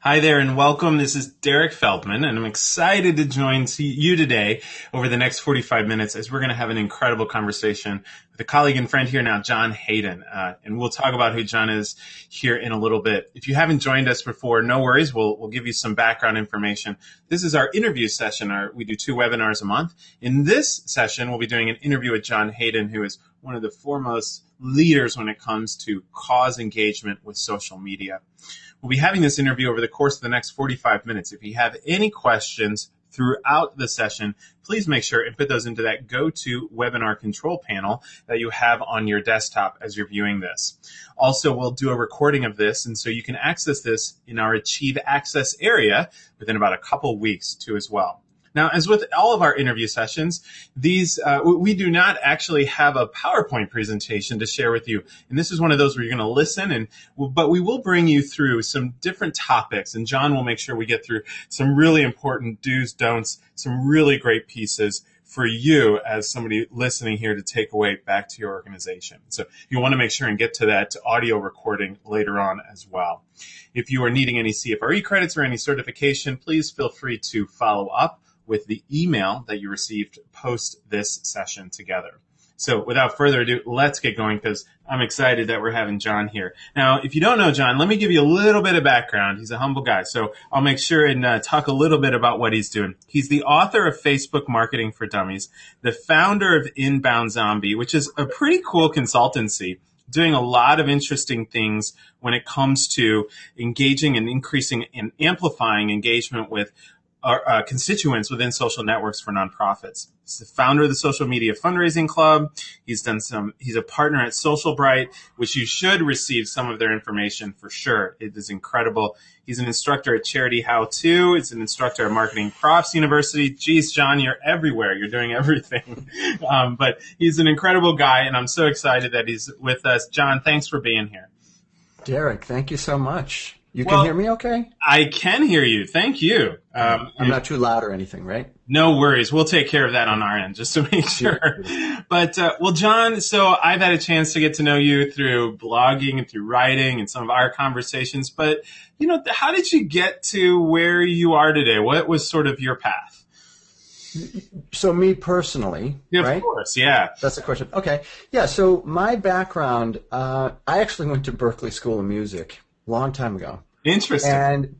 Hi there and welcome. This is Derek Feldman, and I'm excited to join you today over the next 45 minutes as we're going to have an incredible conversation with a colleague and friend here now, John Hayden. And we'll talk about who John is here in a little bit. If you haven't joined us before, no worries. We'll give you some background information. This is our interview session. We do 2 webinars a month. In this session, we'll be doing an interview with John Hayden, who is one of the foremost leaders when it comes to cause engagement with social media. We'll be having this interview over the course of the next 45 minutes. If you have any questions throughout the session, please make sure and put those into that go-to webinar control panel that you have on your desktop as you're viewing this. Also, we'll do a recording of this, and so you can access this in our Achieve Access area within about a couple weeks too as well. Now, as with all of our interview sessions, we do not actually have a PowerPoint presentation to share with you. And this is one of those where you're going to listen, but we will bring you through some different topics. And John will make sure we get through some really important do's, don'ts, some really great pieces for you as somebody listening here to take away back to your organization. So you want to make sure and get to that audio recording later on as well. If you are needing any CFRE credits or any certification, please feel free to follow up with the email that you received post this session together. So without further ado, let's get going because I'm excited that we're having John here. Now, if you don't know John, let me give you a little bit of background. He's a humble guy, so I'll make sure and talk a little bit about what he's doing. He's the author of Facebook Marketing for Dummies, the founder of Inbound Zombie, which is a pretty cool consultancy, doing a lot of interesting things when it comes to engaging and increasing and amplifying engagement with our constituents within social networks for nonprofits. He's the founder of the Social Media Fundraising Club. He's a partner at Social Bright, which you should receive some of their information for sure. It is incredible. He's an instructor at Charity How To. He's an instructor at Marketing Profs University. Geez, John, you're everywhere. You're doing everything. But he's an incredible guy, and I'm so excited that he's with us. John, thanks for being here. Derek, thank you so much. You can hear me okay? I can hear you. Thank you. I'm not too loud or anything, right? No worries. We'll take care of that on our end just to make sure. But, well, John, so I've had a chance to get to know you through blogging and through writing and some of our conversations. But, how did you get to where you are today? What was sort of your path? So me personally, yeah, right? Of course, yeah. That's the question. Okay. Yeah, so my background, I actually went to Berklee School of Music a long time ago. Interesting. And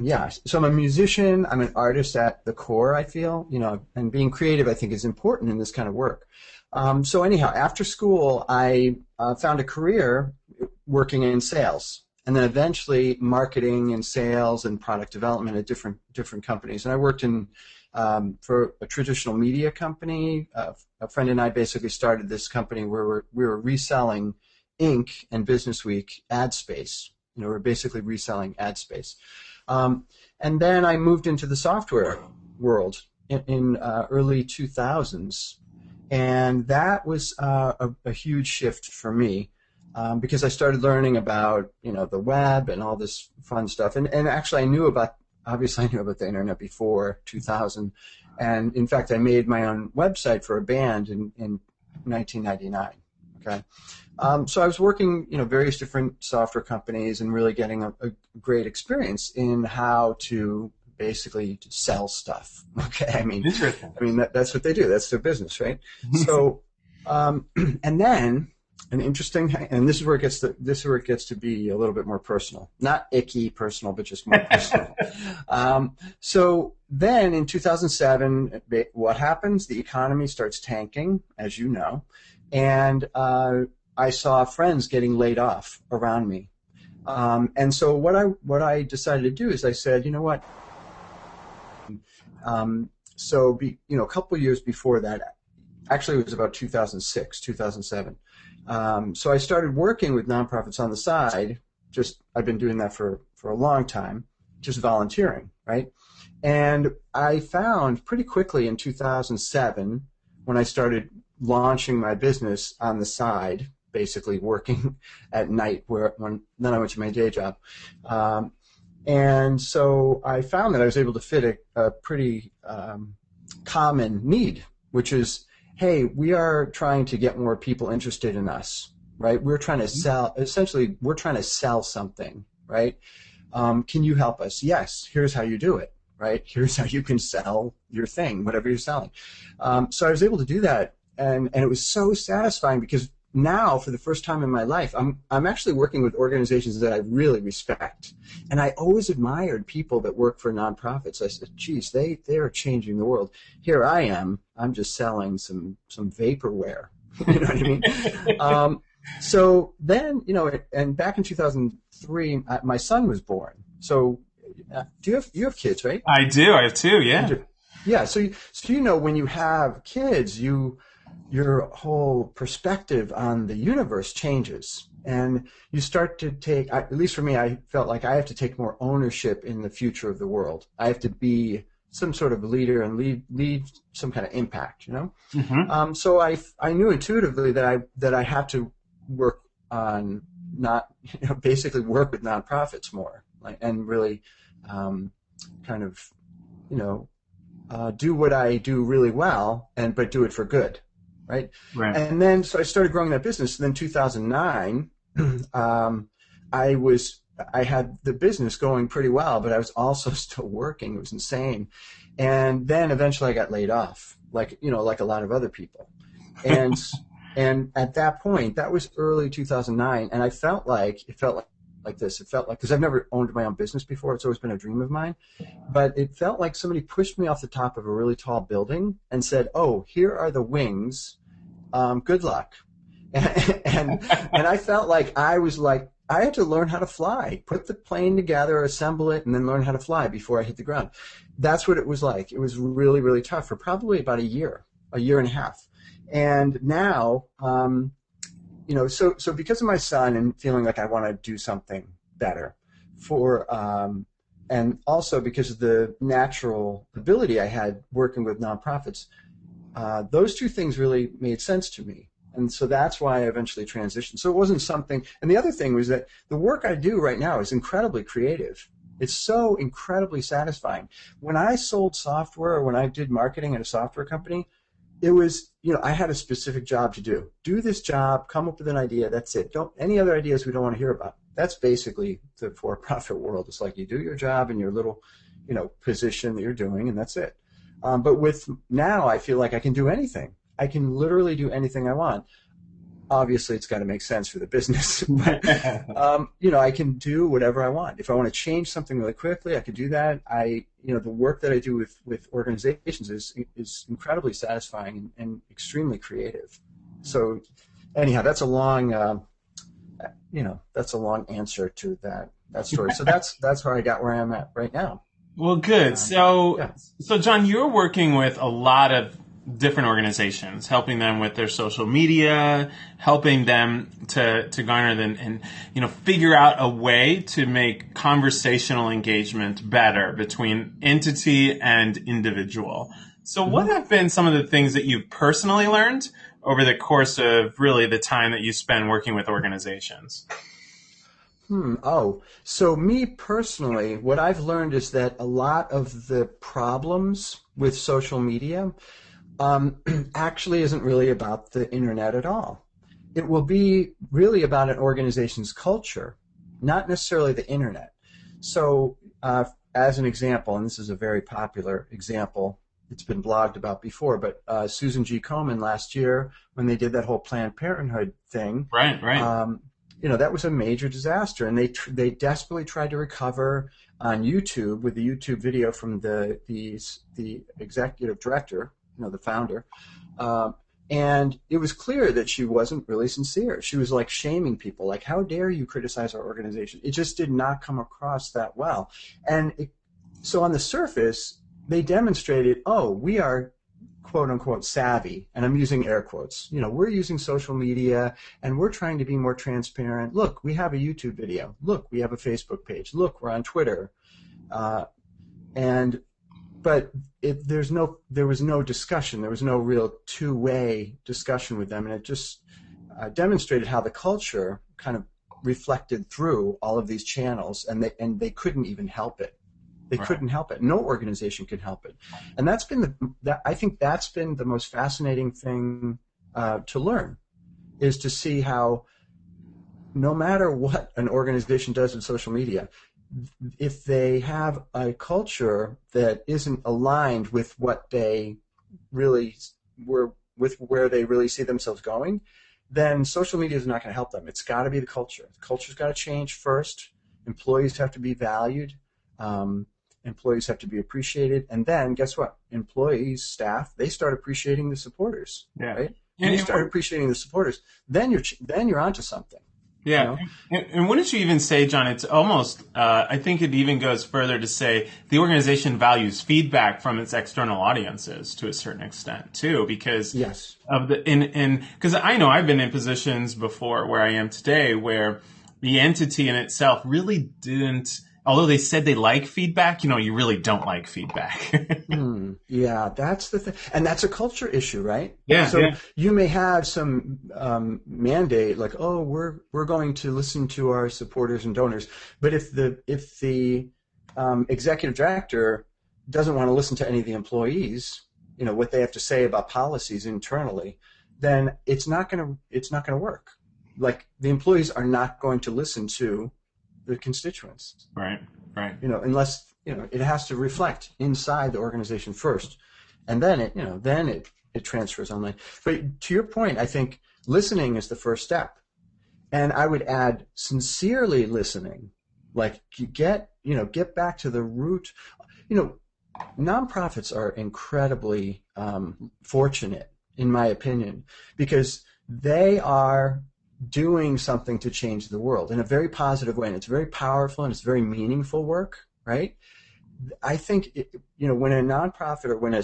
yeah, so I'm a musician. I'm an artist at the core, I feel, and being creative, I think, is important in this kind of work. So anyhow, after school, I found a career working in sales, and then eventually marketing and sales and product development at different companies. And I worked in for a traditional media company. A friend and I basically started this company where we were reselling Inc. and Business Week ad space. We're basically reselling ad space. And then I moved into the software world in early 2000s. And that was a huge shift for me because I started learning about, the web and all this fun stuff. And actually I knew about the internet before 2000. And in fact, I made my own website for a band in 1999. Okay. So I was working, various different software companies and really getting a great experience in how to basically sell stuff. Okay. I mean, that's what they do. That's their business, right? So, and then an interesting, and this is where it gets to be a little bit more personal, not icky personal, but just more personal. So then in 2007, what happens? The economy starts tanking, as you know, and I saw friends getting laid off around me. And so what I decided to do is I said, you know what? A couple of years before that, actually it was about 2006, 2007. So I started working with nonprofits on the side. I've been doing that for a long time, just volunteering, right? And I found pretty quickly in 2007 when I started launching my business on the side, basically working at night then I went to my day job. And so I found that I was able to fit a pretty common need, which is, hey, we are trying to get more people interested in us, right? We're trying to sell, essentially, we're trying to sell something, right? Can you help us? Yes. Here's how you do it, right? Here's how you can sell your thing, whatever you're selling. So I was able to do that, and it was so satisfying because now, for the first time in my life, I'm actually working with organizations that I really respect. And I always admired people that work for nonprofits. I said, geez, they are changing the world. Here I am. I'm just selling some vaporware. You know what I mean? So then, and back in 2003, my son was born. So you have kids, right? I do. I have two. Yeah. Yeah. So when you have kids, your whole perspective on the universe changes, and you start to take, at least for me, I felt like I have to take more ownership in the future of the world. I have to be some sort of leader and lead some kind of impact, Mm-hmm. So I knew intuitively that I have to work on basically work with nonprofits more, and really kind of do what I do really well, but do it for good. Right. Right. And then, so I started growing that business. And then 2009, I had the business going pretty well, but I was also still working. It was insane. And then eventually I got laid off, like a lot of other people. And, and at that point, that was early 2009. And it felt like this. It felt like, because I've never owned my own business before. It's always been a dream of mine. But it felt like somebody pushed me off the top of a really tall building and said, oh, here are the wings. Good luck. And I felt like I had to learn how to fly, put the plane together, assemble it, and then learn how to fly before I hit the ground. That's what it was like. It was really, really tough for probably about a year and a half. And now, so because of my son and feeling like I want to do something better and also because of the natural ability I had working with nonprofits, those two things really made sense to me. And so that's why I eventually transitioned. So it wasn't something, and the other thing was that the work I do right now is incredibly creative. It's so incredibly satisfying. When I sold software or when I did marketing at a software company, it was, I had a specific job to do. Do this job, come up with an idea, that's it. Any other ideas we don't want to hear about. That's basically the for-profit world. It's like you do your job in your little, position that you're doing, and that's it. But with now, I feel like I can do anything. I can literally do anything I want. Obviously, it's got to make sense for the business. But, I can do whatever I want. If I want to change something really quickly, I could do that. The work that I do with organizations is incredibly satisfying and extremely creative. So, anyhow, that's a long, answer to that story. So that's how I got where I am at right now. Well, good. So John, you're working with a lot of different organizations, helping them with their social media, helping them to garner and figure out a way to make conversational engagement better between entity and individual. So what have been some of the things that you've personally learned over the course of really the time that you spend working with organizations? So me personally, what I've learned is that a lot of the problems with social media actually isn't really about the internet at all. It will be really about an organization's culture, not necessarily the internet. So as an example, and this is a very popular example, it's been blogged about before, but Susan G. Komen last year, when they did that whole Planned Parenthood thing, right. That was a major disaster, and they desperately tried to recover on YouTube with the YouTube video from the executive director, the founder, and it was clear that she wasn't really sincere. She was like shaming people, like, how dare you criticize our organization? It just did not come across that well. And so on the surface, they demonstrated, we are quote unquote savvy, and I'm using air quotes. We're using social media and we're trying to be more transparent. Look, we have a YouTube video. Look, we have a Facebook page. Look, we're on Twitter. But there was no discussion. There was no real two-way discussion with them, and it just demonstrated how the culture kind of reflected through all of these channels, and they couldn't even help it. They couldn't help it. No organization could help it, and I think that's been the most fascinating thing to learn, is to see how no matter what an organization does in social media, if they have a culture that isn't aligned with what they really were, with where they really see themselves going, then social media is not going to help them. It's got to be the culture. The culture's got to change first. Employees have to be valued. Um, Employees have to be appreciated. And then guess what? Employees, staff, they start appreciating the supporters, Yeah. right? When you start appreciating the supporters, then you're onto something. Yeah. You know? And wouldn't you even say, John, it's almost, I think it even goes further to say the organization values feedback from its external audiences to a certain extent too, because Yes. of because I know I've been in positions before where I am today where the entity in itself really didn't, although they said they like feedback, you really don't like feedback. Yeah, that's the thing. And that's a culture issue, right? Yeah. So you may have some mandate like, oh, we're going to listen to our supporters and donors. But if the executive director doesn't want to listen to any of the employees, what they have to say about policies internally, then it's not going to work. Like the employees are not going to listen to the constituents. Right. Unless it has to reflect inside the organization first, and then it transfers online. But to your point, I think listening is the first step, and I would add sincerely listening. Like you get back to the root. Nonprofits are incredibly fortunate, in my opinion, because they are doing something to change the world in a very positive way, and it's very powerful and it's very meaningful work, right? I think when a nonprofit or when a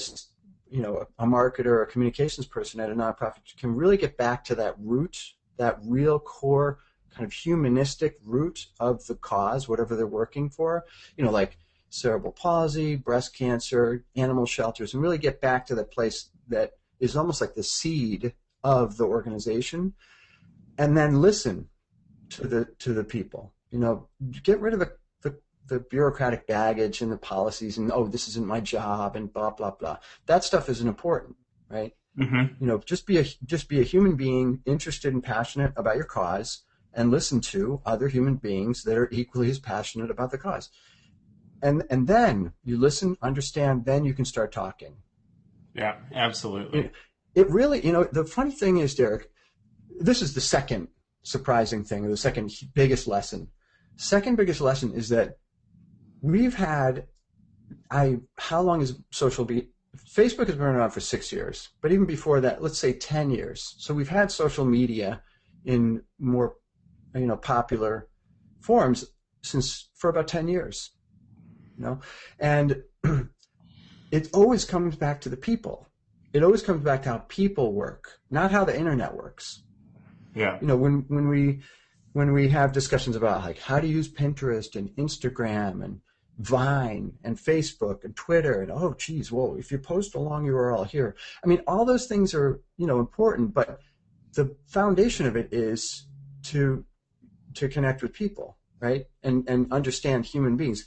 marketer or a communications person at a nonprofit can really get back to that root, that real core kind of humanistic root of the cause, whatever they're working for, like cerebral palsy, breast cancer, animal shelters, and really get back to that place that is almost like the seed of the organization. And then listen to the people. Get rid of the bureaucratic baggage and the policies and this isn't my job and blah blah blah. That stuff isn't important, right? Mm-hmm. Just be a human being interested and passionate about your cause, and listen to other human beings that are equally as passionate about the cause. And then you listen, understand, then you can start talking. Yeah, absolutely. It really, the funny thing is, Derek, this is the second surprising thing, or the second biggest lesson. Second biggest lesson is that we've had, how long is social media? Facebook has been around for 6 years, but even before that, let's say 10 years. So we've had social media in more, popular forms for about 10 years, and it always comes back to the people. It always comes back to how people work, not how the internet works. Yeah. When we have discussions about like how to use Pinterest and Instagram and Vine and Facebook and Twitter and if you post a long URL here, all those things are important, but the foundation of it is to connect with people, right? And understand human beings.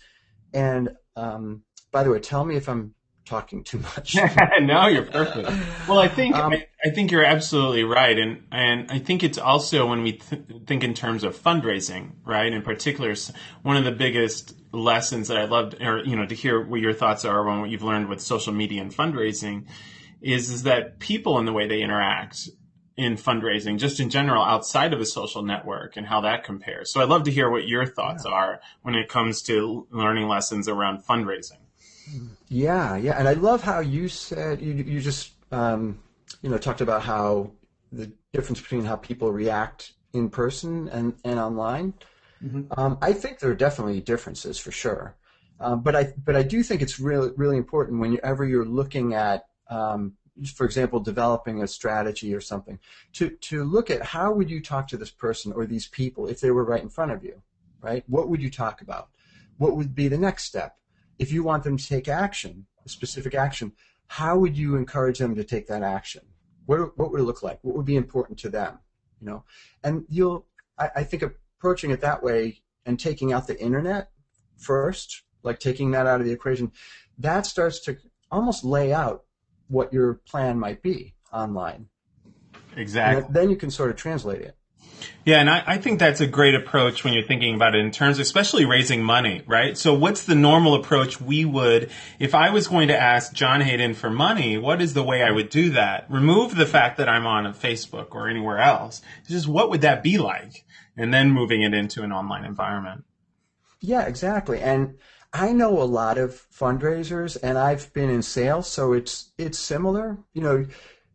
And by the way, tell me if I'm talking too much. No, you're perfect. Well, I think you're absolutely right, and I think it's also when we think in terms of fundraising, right? In particular, one of the biggest lessons that I'd love to hear what your thoughts are on what you've learned with social media and fundraising is that people and the way they interact in fundraising, just in general, outside of a social network, and how that compares. So I'd love to hear what your thoughts are when it comes to learning lessons around fundraising. Yeah, and I love how you said you just talked about how the difference between how people react in person and online. Mm-hmm. I think there are definitely differences for sure, but I do think it's really important whenever you're looking at, for example, developing a strategy or something, to look at how would you talk to this person or these people if they were right in front of you, right? What would you talk about? What would be the next step? If you want them to take action, a specific action, how would you encourage them to take that action? What would it look like? What would be important to them? And I think approaching it that way and taking out the internet first, like taking that out of the equation, that starts to almost lay out what your plan might be online. Exactly. And then you can sort of translate it. Yeah, and I think that's a great approach when you're thinking about it in terms, especially raising money, right? So what's the normal approach we would, if I was going to ask John Hayden for money, what is the way I would do that? Remove the fact that I'm on a Facebook or anywhere else. Just what would that be like? And then moving it into an online environment. Yeah, exactly. And I know a lot of fundraisers, and I've been in sales, so it's similar.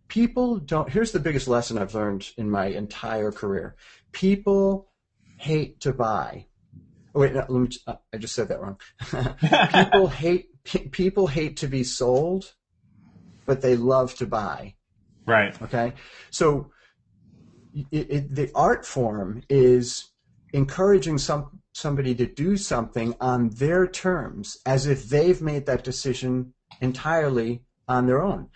People don't. Here's the biggest lesson I've learned in my entire career. People hate to buy. Oh, wait, no, I just said that wrong. People hate to be sold, but they love to buy. Right. Okay, so the art form is encouraging somebody to do something on their terms, as if they've made that decision entirely on their own.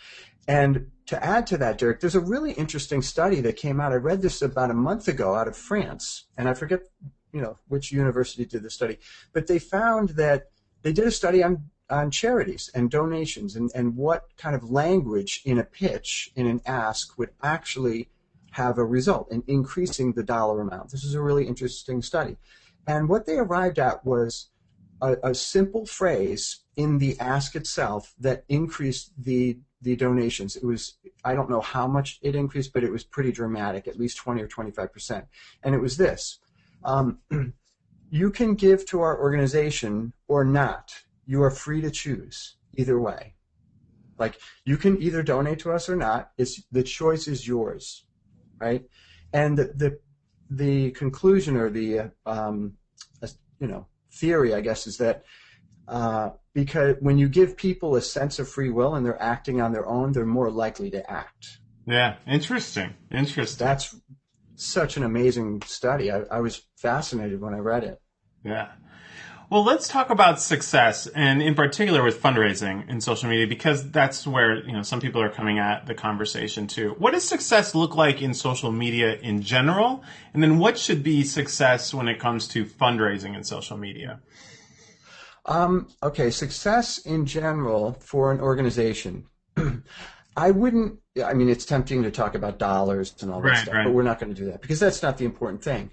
And to add to that, Derek, there's a really interesting study that came out. I read this about a month ago out of France, and I forget, which university did the study, but they found that they did a study on charities and donations and what kind of language in a pitch, in an ask, would actually have a result in increasing the dollar amount. This is a really interesting study. And what they arrived at was a simple phrase in the ask itself that increased the donations. It was, I don't know how much it increased, but it was pretty dramatic, at least 20 or 25%. And it was this: you can give to our organization or not. You are free to choose either way. Like, you can either donate to us or not. The choice is yours, right? And the conclusion, or the theory, I guess, is that because when you give people a sense of free will and they're acting on their own, they're more likely to act. Yeah. Interesting. That's such an amazing study. I was fascinated when I read it. Yeah. Well, let's talk about success, and in particular with fundraising in social media, because that's where some people are coming at the conversation too. What does success look like in social media in general, and then what should be success when it comes to fundraising in social media? Okay, success in general for an organization. I wouldn't. I mean, it's tempting to talk about dollars and all that stuff, but we're not going to do that because that's not the important thing.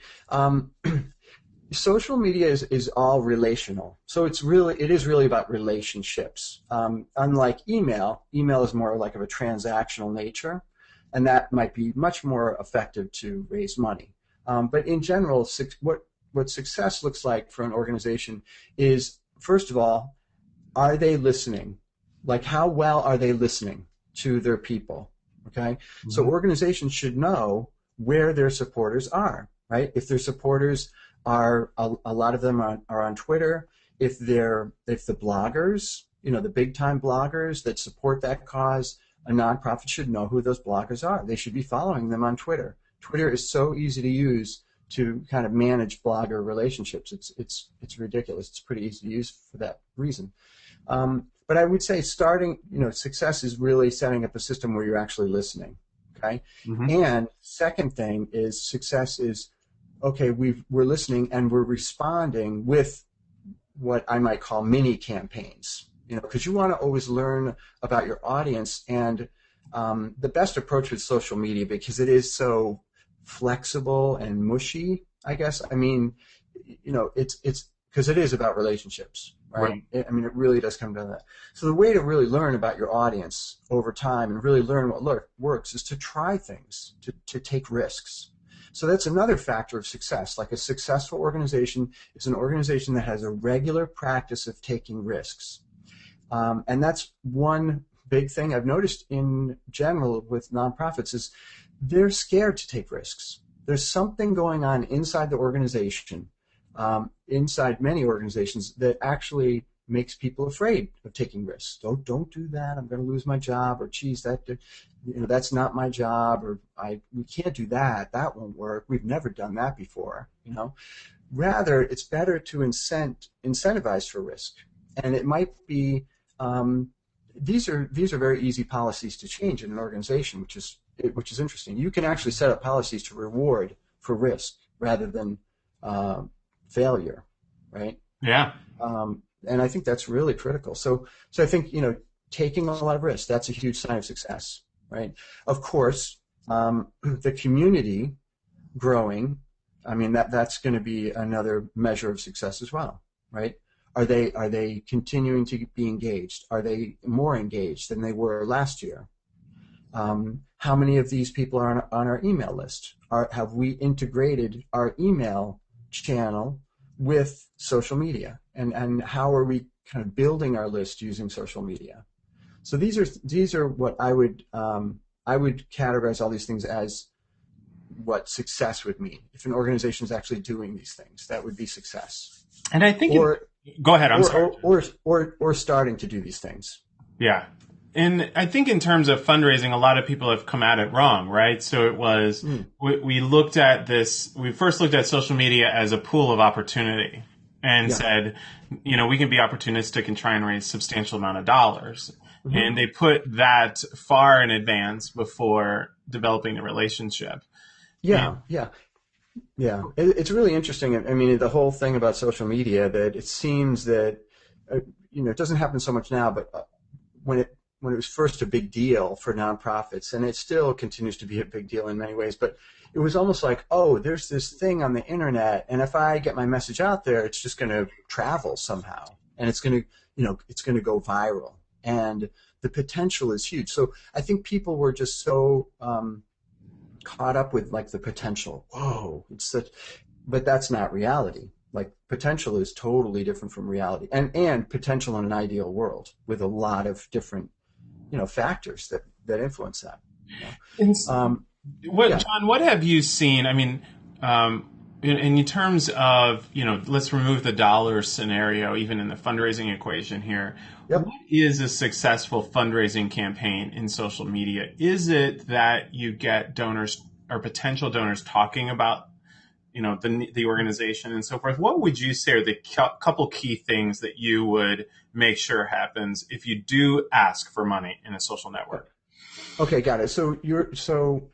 Social media is all relational, so it is really about relationships. Unlike email is more like of a transactional nature, and that might be much more effective to raise money. But in general, what success looks like for an organization is, first of all, are they listening? Like, how well are they listening to their people? Okay, mm-hmm. So organizations should know where their supporters are, right? If their supporters are, a lot of them are on Twitter. If the bloggers, the big time bloggers that support that cause, a nonprofit should know who those bloggers are. They should be following them on Twitter. Twitter is so easy to use to kind of manage blogger relationships. It's ridiculous. It's pretty easy to use for that reason. But I would say success is really setting up a system where you're actually listening. Okay. Mm-hmm. And second thing is, success is, okay, we're listening and we're responding with what I might call mini campaigns. Because you want to always learn about your audience, and the best approach with social media, because it is so flexible and mushy, I guess. I mean, it's because it is about relationships, right? It really does come down to that. So the way to really learn about your audience over time and really learn what works is to try things, to take risks. So that's another factor of success. Like, a successful organization is an organization that has a regular practice of taking risks. And that's one big thing I've noticed in general with nonprofits is they're scared to take risks. There's something going on inside the organization, inside many organizations, that actually makes people afraid of taking risks. Don't do that. I'm going to lose my job, or geez, that's not my job, or we can't do that. That won't work. We've never done that before. Rather, it's better to incentivize for risk, and it might be these are very easy policies to change in an organization, which is interesting. You can actually set up policies to reward for risk rather than failure, right? Yeah. And I think that's really critical. So I think, taking a lot of risks, that's a huge sign of success, right? Of course, the community growing, I mean that's going to be another measure of success as well, right? Are they continuing to be engaged? Are they more engaged than they were last year? How many of these people are on our email list? Have we integrated our email channel with social media? And how are we kind of building our list using social media? So these are what I would categorize all these things as what success would mean. If an organization is actually doing these things, that would be success. And I think, Or go ahead, I'm sorry. or starting to do these things. Yeah. And I think in terms of fundraising, a lot of people have come at it wrong, right? So it was, we looked at this, we first looked at social media as a pool of opportunity and said, we can be opportunistic and try and raise substantial amount of dollars. Mm-hmm. And they put that far in advance before developing the relationship. Yeah. It's really interesting. I mean, the whole thing about social media, that it seems that, it doesn't happen so much now, but when it was first a big deal for nonprofits, and it still continues to be a big deal in many ways, but it was almost like, oh, there's this thing on the internet, and if I get my message out there, it's just going to travel somehow, and it's going to go viral, and the potential is huge. So I think people were just so caught up with like the potential. Whoa, but that's not reality. Like potential is totally different from reality, and potential in an ideal world with a lot of different factors that influence that. John, what have you seen? I mean, in terms of, let's remove the dollar scenario, even in the fundraising equation here. Yep. What is a successful fundraising campaign in social media? Is it that you get donors or potential donors talking about, the organization and so forth? What would you say are the couple key things that you would make sure happens if you do ask for money in a social network? Okay, got it. So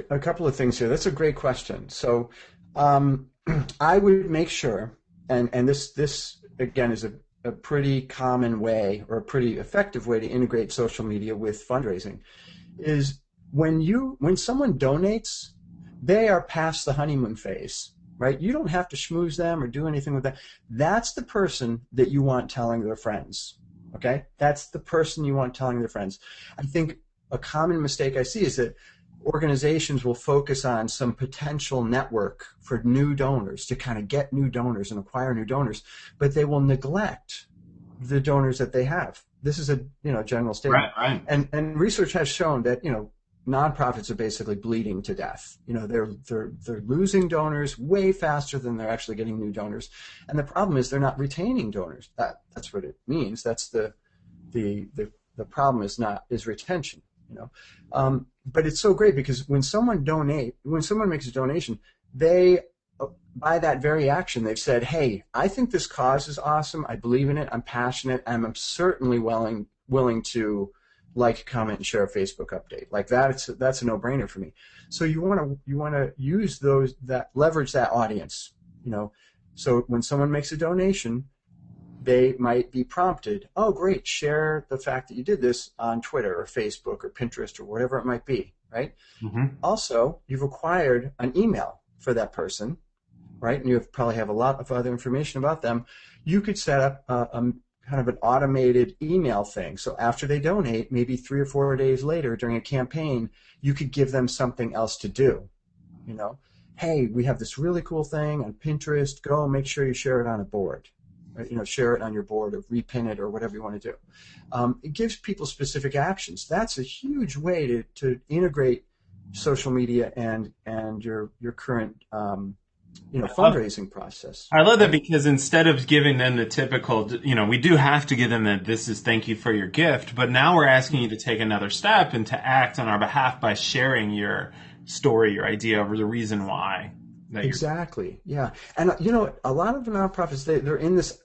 a couple of things here. That's a great question. So I would make sure, and this again is a pretty common way or a pretty effective way to integrate social media with fundraising, is when someone donates, they are past the honeymoon phase, right? You don't have to schmooze them or do anything with that. That's the person that you want telling their friends, okay? That's the person you want telling their friends. I think a common mistake I see is that organizations will focus on some potential network for new donors to kind of get new donors and acquire new donors, but they will neglect the donors that they have. This is a general statement. Right. And research has shown that nonprofits are basically bleeding to death. They're losing donors way faster than they're actually getting new donors, and the problem is they're not retaining donors. That's what it means. That's the problem is retention. But it's so great because when someone makes a donation, they, by that very action, they've said, hey, I think this cause is awesome. I believe in it. I'm passionate. And I'm certainly willing to like, comment, and share a Facebook update. Like that's a no-brainer for me. So you want to use leverage that audience. So when someone makes a donation, they might be prompted, oh, great, share the fact that you did this on Twitter or Facebook or Pinterest or whatever it might be, right? Mm-hmm. Also, you've acquired an email for that person, right? And you probably have a lot of other information about them. You could set up kind of an automated email thing. So after they donate, maybe 3 or 4 days later during a campaign, you could give them something else to do. Hey, we have this really cool thing on Pinterest. Go make sure you share it on a board. Share it on your board or repin it or whatever you want to do. It gives people specific actions. That's a huge way to integrate social media and your current fundraising process. I love that because instead of giving them the typical, we do have to give them that this is thank you for your gift, but now we're asking you to take another step and to act on our behalf by sharing your story, your idea, or the reason why. Exactly. Yeah. And a lot of nonprofits, they're in this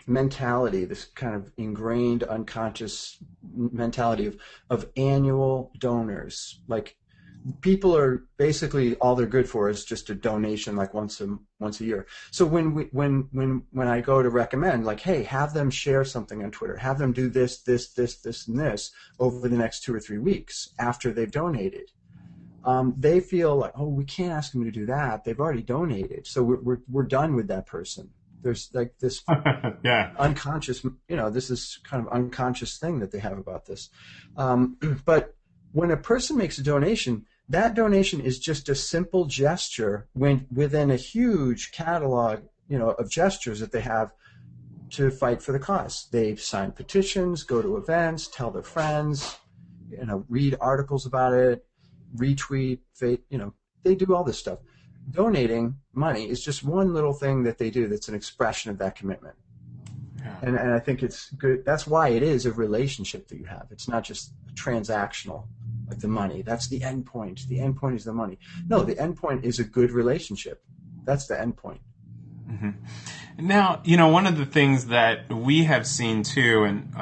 mentality, this kind of ingrained unconscious mentality of annual donors. Like people are basically all they're good for is just a donation like once a year. So when I go to recommend, like, hey, have them share something on Twitter, have them do this, and this over the next 2 or 3 weeks after they've donated. they feel like, oh, we can't ask them to do that. They've already donated, so we're done with that person. There's like this Yeah. unconscious, this is kind of unconscious thing that they have about this. But when a person makes a donation, that donation is just a simple gesture within a huge catalog, of gestures that they have to fight for the cause. They sign petitions, go to events, tell their friends, read articles about it, retweet, they do all this stuff. Donating money is just one little thing that they do that's an expression of that commitment. Yeah. And I think it's good. That's why it is a relationship that you have. It's not just transactional, like the money. That's the end point. The end point is the money. No, the end point is a good relationship. That's the end point. Mm-hmm. Now, one of the things that we have seen too, and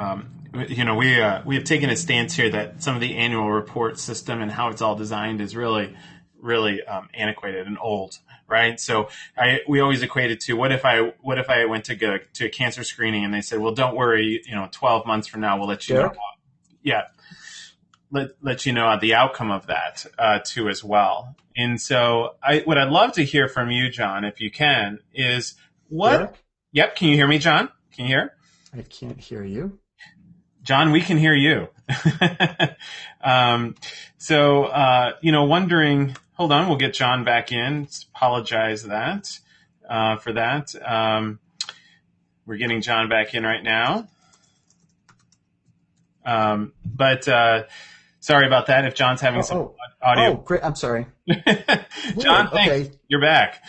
we have taken a stance here that some of the annual report system and how it's all designed is really antiquated and old, right? So we always equate it to what if I went to go to a cancer screening and they said, well, don't worry, 12 months from now we'll let you know. Yeah, let you know the outcome of that too as well. And so what I'd love to hear from you, John, if you can, is what? Derek? Yep. Can you hear me, John? Can you hear? I can't hear you. John, we can hear you. Wondering, hold on, we'll get John back in. Apologize for that. We're getting John back in right now. Sorry about that if John's having some audio. Oh, great. I'm sorry. John, thanks. Okay. You're back.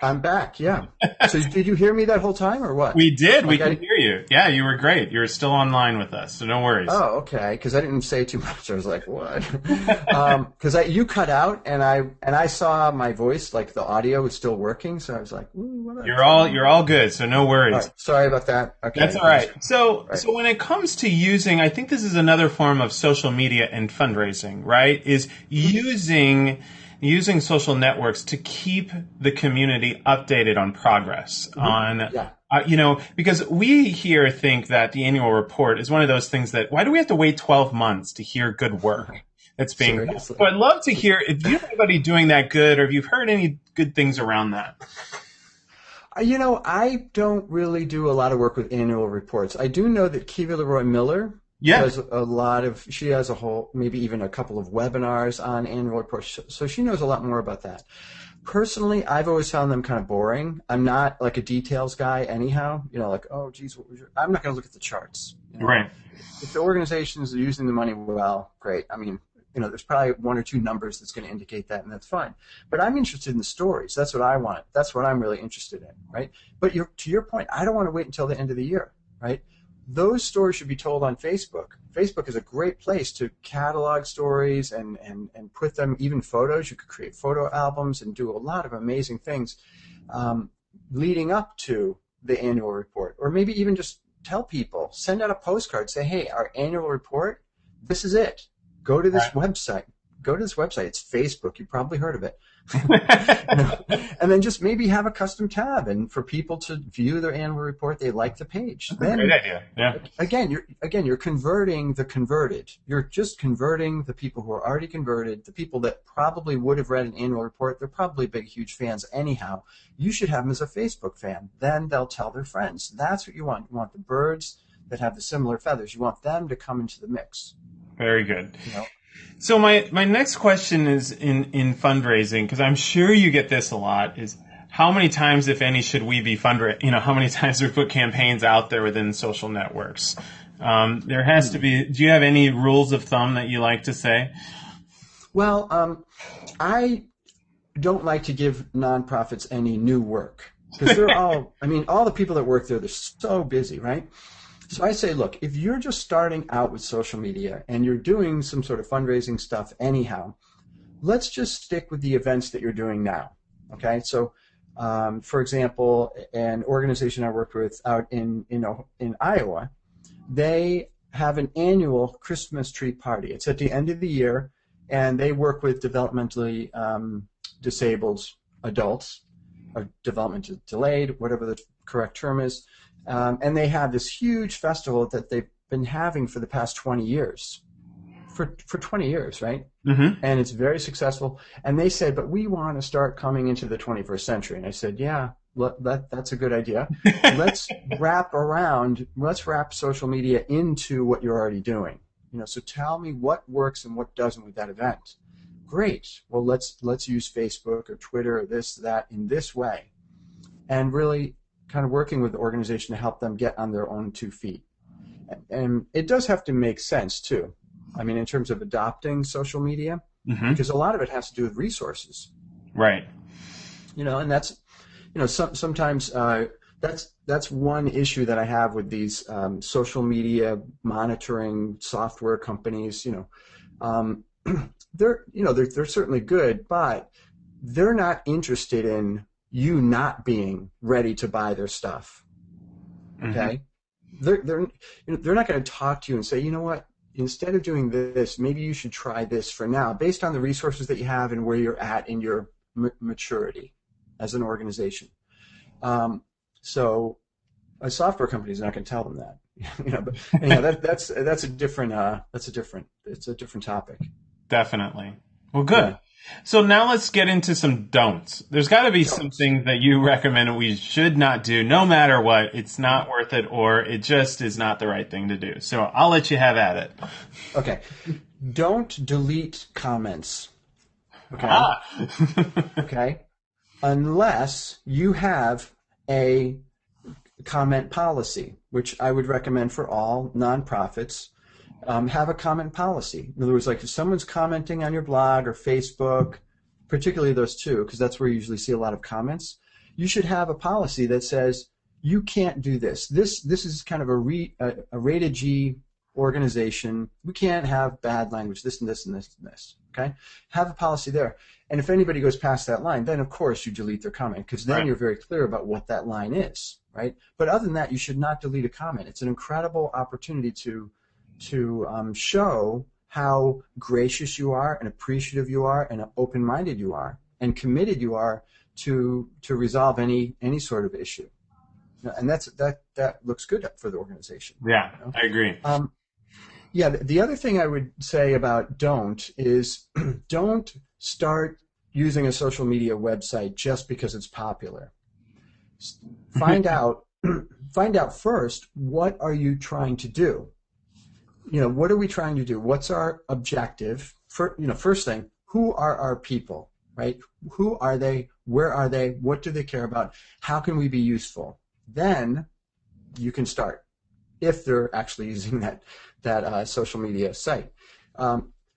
I'm back, yeah. So did you hear me that whole time or what? We did. We could hear you. Yeah, you were great. You were still online with us, so no worries. Oh, okay, because I didn't say too much. I was like, what? Because you cut out, and I saw my voice, like the audio was still working, so I was like, what? You're all good, so no worries. Right. Sorry about that. Okay. That's all right. So when it comes to using, I think this is another form of social media and fundraising, right? Is using social networks to keep the community updated on progress because we here think that the annual report is one of those things that, why do we have to wait 12 months to hear good work that's being done? So I'd love to hear if you have anybody doing that good, or if you've heard any good things around that. I don't really do a lot of work with annual reports. I do know that Kiva Leroy Miller does she has a whole, maybe even a couple of webinars on annual reports, so she knows a lot more about that. Personally, I've always found them kind of boring. I'm not like a details guy anyhow, like, oh, geez, I'm not going to look at the charts. Right. If the organizations are using the money well, great. I mean, there's probably one or two numbers that's going to indicate that, and that's fine. But I'm interested in the stories. That's what I want. That's what I'm really interested in, right? But to your point, I don't want to wait until the end of the year, right? Those stories should be told on Facebook. Facebook is a great place to catalog stories and put them, even photos. You could create photo albums and do a lot of amazing things leading up to the annual report. Or maybe even just tell people, send out a postcard, say, hey, our annual report, this is it. Go to this website. It's Facebook. You probably heard of it. And then just maybe have a custom tab, and for people to view their annual report, they like the page. Then, great idea. Yeah. You're converting the converted. You're just converting the people who are already converted, the people that probably would have read an annual report. They're probably big, huge fans anyhow. You should have them as a Facebook fan. Then they'll tell their friends. That's what you want. You want the birds that have the similar feathers. You want them to come into the mix. Very good. So my next question is in fundraising, because I'm sure you get this a lot, is how many times, if any, should we be fundraising? How many times do we put campaigns out there within social networks? There has to be. Do you have any rules of thumb that you like to say? Well, I don't like to give nonprofits any new work, because they're all the people that work there, they're so busy, right? So I say, look, if you're just starting out with social media and you're doing some sort of fundraising stuff anyhow, let's just stick with the events that you're doing now, okay? So, for example, an organization I worked with out in Iowa, they have an annual Christmas tree party. It's at the end of the year, and they work with developmentally disabled adults, or developmentally delayed, whatever the correct term is. And they have this huge festival that they've been having for the past 20 years. for 20 years, right? Mm-hmm. And it's very successful. And they said, but we want to start coming into the 21st century. And I said, yeah, that's a good idea. Let's wrap social media into what you're already doing. So tell me what works and what doesn't with that event. Great. Well, let's use Facebook or Twitter or this, that in this way. And really kind of working with the organization to help them get on their own 2 feet. And it does have to make sense too. I mean, in terms of adopting social media, because a lot of it has to do with resources. Right. And that's, sometimes that's one issue that I have with these social media monitoring software companies. They're certainly good, but they're not interested in you not being ready to buy their stuff. Okay, they're not going to talk to you and say, you know what, instead of doing this, maybe you should try this for now, based on the resources that you have and where you're at in your maturity as an organization. So a software company is not going to tell them that. But anyhow, that's a different topic. Definitely. Well, good. Yeah. So now let's get into some don'ts. There's got to be some Don'ts. things that you recommend we should not do, no matter what. It's not worth it, or it just is not the right thing to do. So I'll let you have at it. Okay. Don't delete comments. Okay. Okay. Unless you have a comment policy, which I would recommend for all nonprofits. Have a comment policy. In other words, like if someone's commenting on your blog or Facebook, particularly those two, because that's where you usually see a lot of comments, you should have a policy that says you can't do this. This is kind of a rated G organization. We can't have bad language, this and this and this and this. Okay? Have a policy there. And if anybody goes past that line, then of course you delete their comment, because then you're very clear about what that line is, right? But other than that, you should not delete a comment. It's an incredible opportunity to show how gracious you are and appreciative you are and open-minded you are and committed you are to resolve any sort of issue. And that looks good for the organization. Yeah, I agree. Yeah, the other thing I would say about don't is don't start using a social media website just because it's popular. Find out first, what are you trying to do? What are we trying to do? What's our objective? First thing, who are our people, right? Who are they? Where are they? What do they care about? How can we be useful? Then you can start, if they're actually using that social media site.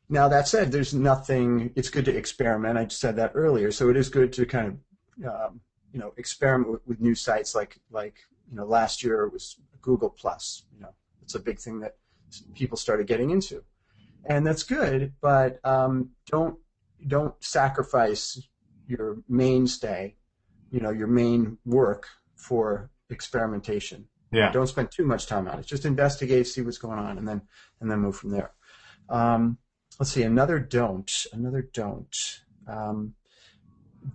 Now, that said, there's nothing, it's good to experiment. I just said that earlier. So it is good to kind of, experiment with new sites like last year it was Google Plus. It's a big thing that people started getting into, and that's good. But don't sacrifice your mainstay, your main work for experimentation. Yeah. Don't spend too much time on it. Just investigate, see what's going on, and then move from there. Let's see, another don't.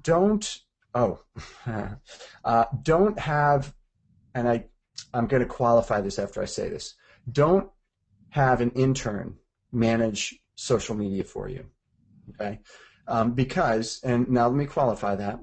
Don't have, and I'm going to qualify this after I say this. Don't have an intern manage social media for you, okay? Because, and now let me qualify that,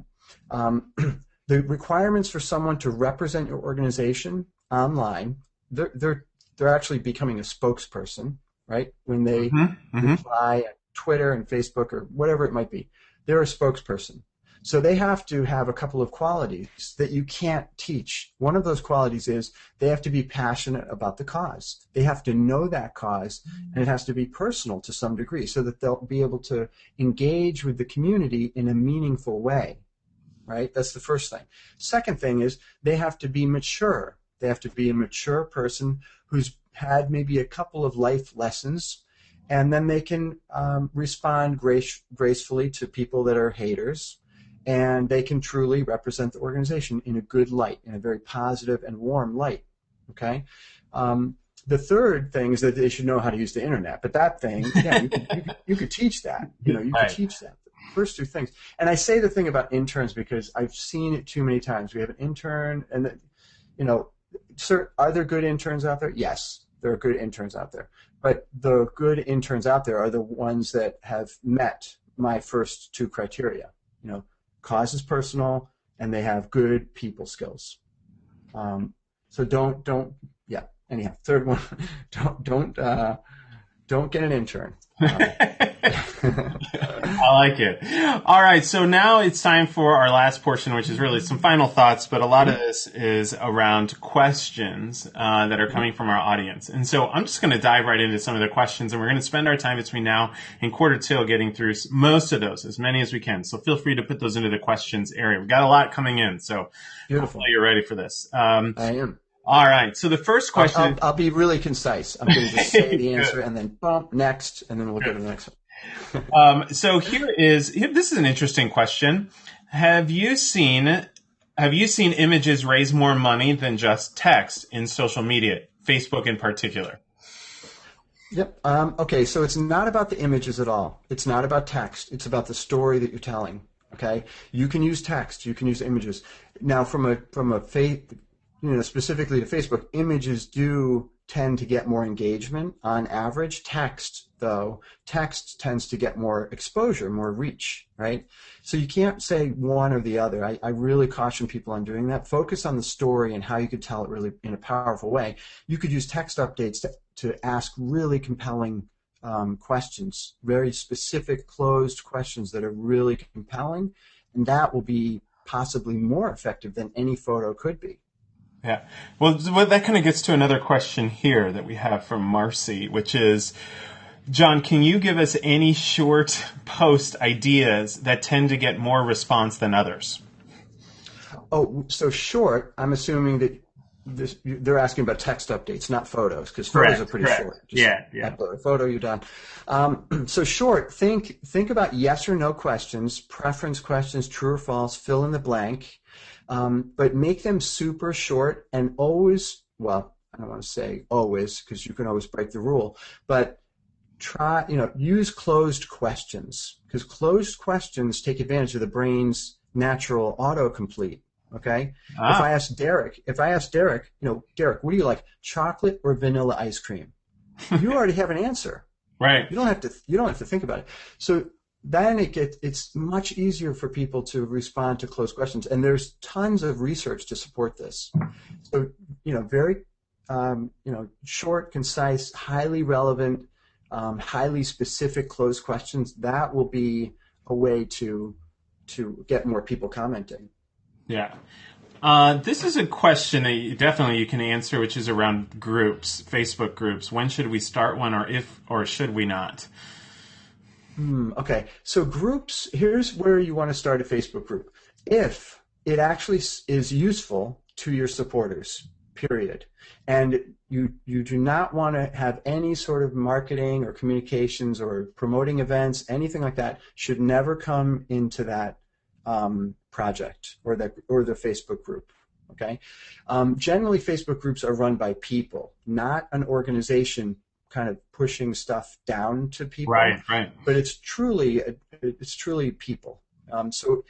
the requirements for someone to represent your organization online, they're actually becoming a spokesperson, right? When they reply on Twitter and Facebook or whatever it might be, they're a spokesperson. So they have to have a couple of qualities that you can't teach. One of those qualities is they have to be passionate about the cause. They have to know that cause, and it has to be personal to some degree so that they'll be able to engage with the community in a meaningful way, right? That's the first thing. Second thing is they have to be mature. They have to be a mature person who's had maybe a couple of life lessons, and then they can respond gracefully to people that are haters, and they can truly represent the organization in a good light, in a very positive and warm light, okay? The third thing is that they should know how to use the internet, but that thing, yeah, you could teach that. You could teach that. The first two things. And I say the thing about interns because I've seen it too many times. We have an intern, and, sir, are there good interns out there? Yes, there are good interns out there. But the good interns out there are the ones that have met my first two criteria. You know, cause is personal, and they have good people skills. So yeah. Anyhow, third one, don't get an intern. I like it. All right, so now it's time for our last portion, which is really some final thoughts, but a lot of this is around questions that are coming from our audience. And so I'm just going to dive right into some of the questions, and we're going to spend our time between now and quarter till getting through most of those, as many as we can. So feel free to put those into the questions area. We've got a lot coming in, so Beautiful. hopefully you're ready for this. I am. All right, so the first question... I'll be really concise. I'm going to just say the answer and then bump next, and then we'll go to the next one. So this is an interesting question. Have you seen images raise more money than just text in social media, Facebook in particular? Yep. Okay, so it's not about the images at all. It's not about text. It's about the story that you're telling. Okay, you can use text. You can use images. Now, specifically to Facebook, images do tend to get more engagement on average. Text tends to get more exposure, more reach, right? So you can't say one or the other. I really caution people on doing that. Focus on the story and how you could tell it really in a powerful way. You could use text updates to ask really compelling questions, very specific closed questions that are really compelling, and that will be possibly more effective than any photo could be. Yeah. Well, that kind of gets to another question here that we have from Marcy, which is, John, can you give us any short post ideas that tend to get more response than others? Oh, so short, I'm assuming that they're asking about text updates, not photos, because photos are pretty short. Just upload a photo, you're done. So short, think about yes or no questions, preference questions, true or false, fill in the blank. But make them super short and always, well, I don't want to say always because you can always break the rule, but use closed questions because closed questions take advantage of the brain's natural autocomplete. Okay. If I ask Derek, Derek, what do you like, chocolate or vanilla ice cream? You already have an answer. Right. You don't have to think about it. So then it's much easier for people to respond to closed questions, and there's tons of research to support this. So very short, concise, highly relevant, highly specific closed questions. That will be a way to get more people commenting. Yeah. This is a question that you can answer, which is around groups, Facebook groups. When should we start one, or should we not? Okay, so groups, here's where you want to start a Facebook group. If it actually is useful to your supporters, period, and you do not want to have any sort of marketing or communications or promoting events, anything like that should never come into that project or the Facebook group. Okay, generally Facebook groups are run by people, not an organization kind of pushing stuff down to people. Right. But it's truly people. So,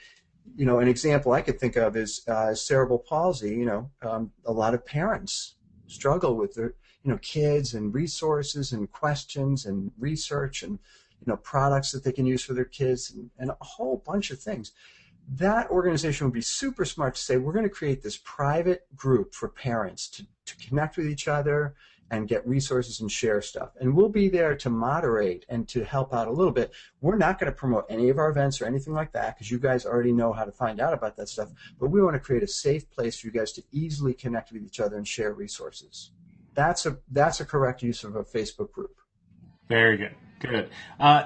an example I could think of is cerebral palsy. A lot of parents struggle with their, kids and resources and questions and research and, products that they can use for their kids and a whole bunch of things. That organization would be super smart to say, we're going to create this private group for parents to connect with each other and get resources and share stuff. And we'll be there to moderate and to help out a little bit. We're not going to promote any of our events or anything like that because you guys already know how to find out about that stuff. But we want to create a safe place for you guys to easily connect with each other and share resources. That's a correct use of a Facebook group. Very good. Good.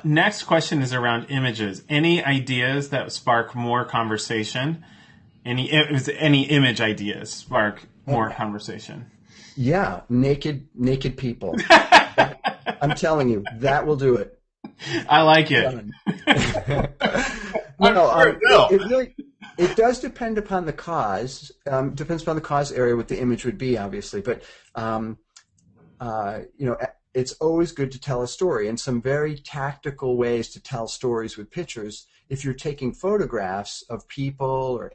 Next question is around images. Any ideas that spark more conversation? Any image ideas spark more conversation? Yeah, naked people. I'm telling you, that will do it. I like it. It does depend upon the cause. Depends upon the cause area what the image would be, obviously. But it's always good to tell a story, and some very tactical ways to tell stories with pictures. If you're taking photographs of people, or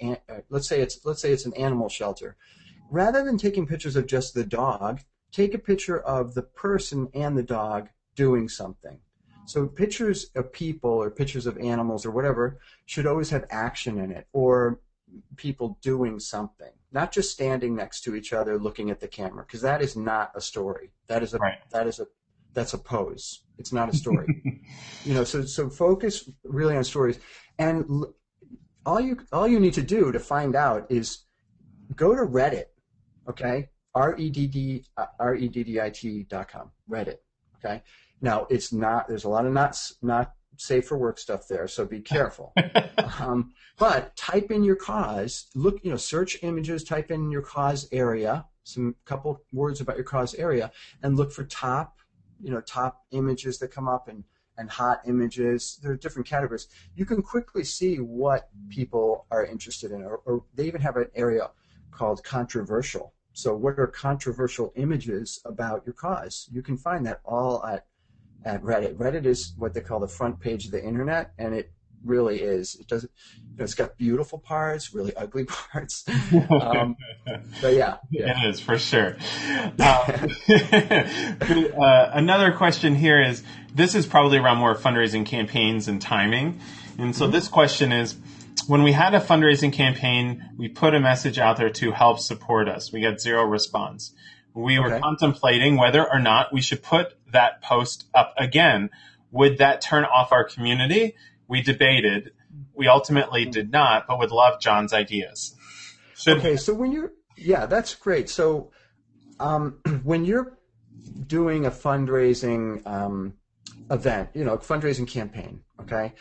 let's say it's an animal shelter. Rather than taking pictures of just the dog, take a picture of the person and the dog doing something. So pictures of people or pictures of animals or whatever should always have action in it, or people doing something, not just standing next to each other looking at the camera, because that is not a story. Right. That's a pose. It's not a story. So focus really on stories, and all you need to do to find out is go to Reddit, okay? reddit.com, Reddit, okay? Now there's a lot of not safe for work stuff there, so be careful. But type in your cause, search images, type in your cause area, couple words about your cause area, and look for top images that come up and hot images. There are different categories. You can quickly see what people are interested in, or they even have an area called controversial. So what are controversial images about your cause? You can find that all at Reddit. Reddit is what they call the front page of the internet, and it really is. It's got beautiful parts, really ugly parts. But yeah. It is, for sure. Another question here is, this is probably around more fundraising campaigns and timing. And so this question is, when we had a fundraising campaign, we put a message out there to help support us. We got 0 response. We were contemplating whether or not we should put that post up again. Would that turn off our community? We debated. We ultimately did not, but would love John's ideas. So that's great. So when you're doing a fundraising event, fundraising campaign, okay,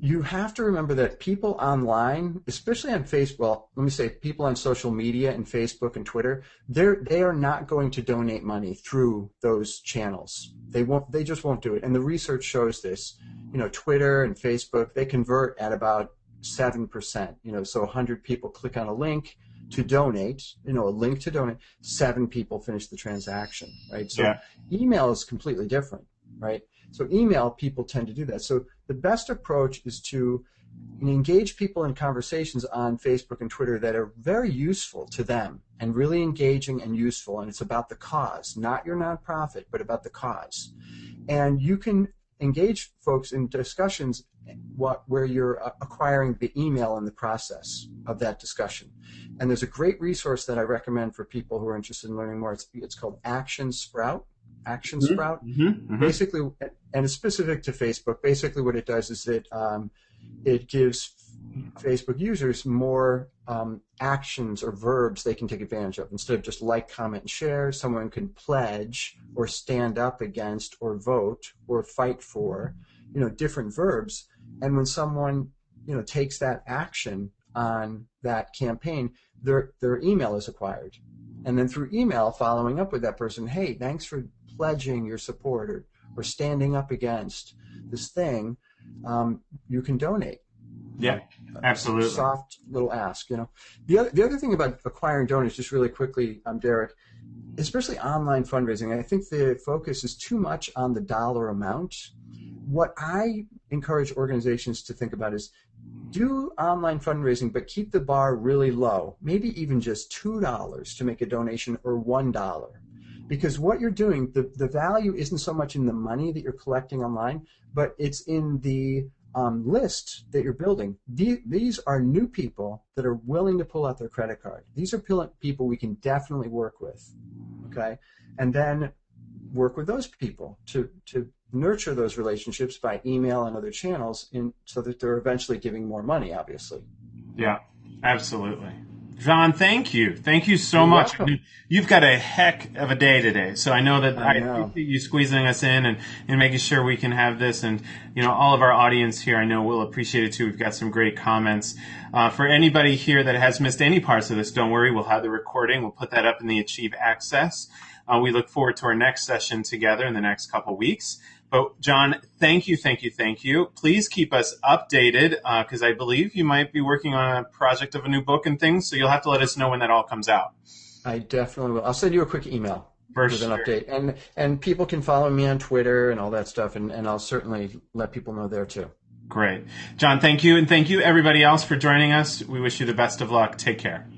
you have to remember that people online, especially on Facebook, well, let me say people on social media and Facebook and Twitter, they are not going to donate money through those channels. They just won't do it. And the research shows this. Twitter and Facebook, they convert at about 7%. So 100 people click on a link to donate, a link to donate, 7 people finish the transaction, right? So email is completely different, right? So email, people tend to do that. So the best approach is to engage people in conversations on Facebook and Twitter that are very useful to them and really engaging and useful. And it's about the cause, not your nonprofit, but about the cause. And you can engage folks in discussions where you're acquiring the email in the process of that discussion. And there's a great resource that I recommend for people who are interested in learning more. It's called Action Sprout. Basically, and it's specific to Facebook. Basically what it does is it gives Facebook users more actions or verbs they can take advantage of. Instead of just like, comment, and share, someone can pledge or stand up against or vote or fight for, different verbs. And when someone, takes that action on that campaign, their email is acquired. And then through email, following up with that person, hey, thanks for pledging your support or standing up against this thing, you can donate. Yeah, absolutely. Soft little ask, The other thing about acquiring donors, just really quickly, Derek, especially online fundraising, I think the focus is too much on the dollar amount. What I encourage organizations to think about is do online fundraising, but keep the bar really low, maybe even just $2 to make a donation or $1. Because what you're doing, the value isn't so much in the money that you're collecting online, but it's in the list that you're building. These are new people that are willing to pull out their credit card. These are people we can definitely work with, okay? And then work with those people to nurture those relationships by email and other channels so that they're eventually giving more money, obviously. Yeah, absolutely. John, thank you. Thank you so You're much. welcome. You've got a heck of a day today. So I know that I appreciate you squeezing us in and making sure we can have this. And, all of our audience here, I know will appreciate it too. We've got some great comments. For anybody here that has missed any parts of this, don't worry. We'll have the recording. We'll put that up in the Achieve Access. We look forward to our next session together in the next couple weeks. But John, thank you. Please keep us updated because I believe you might be working on a project of a new book and things. So you'll have to let us know when that all comes out. I definitely will. I'll send you a quick email with an update. And people can follow me on Twitter and all that stuff. And I'll certainly let people know there too. Great. John, thank you. And thank you everybody else for joining us. We wish you the best of luck. Take care.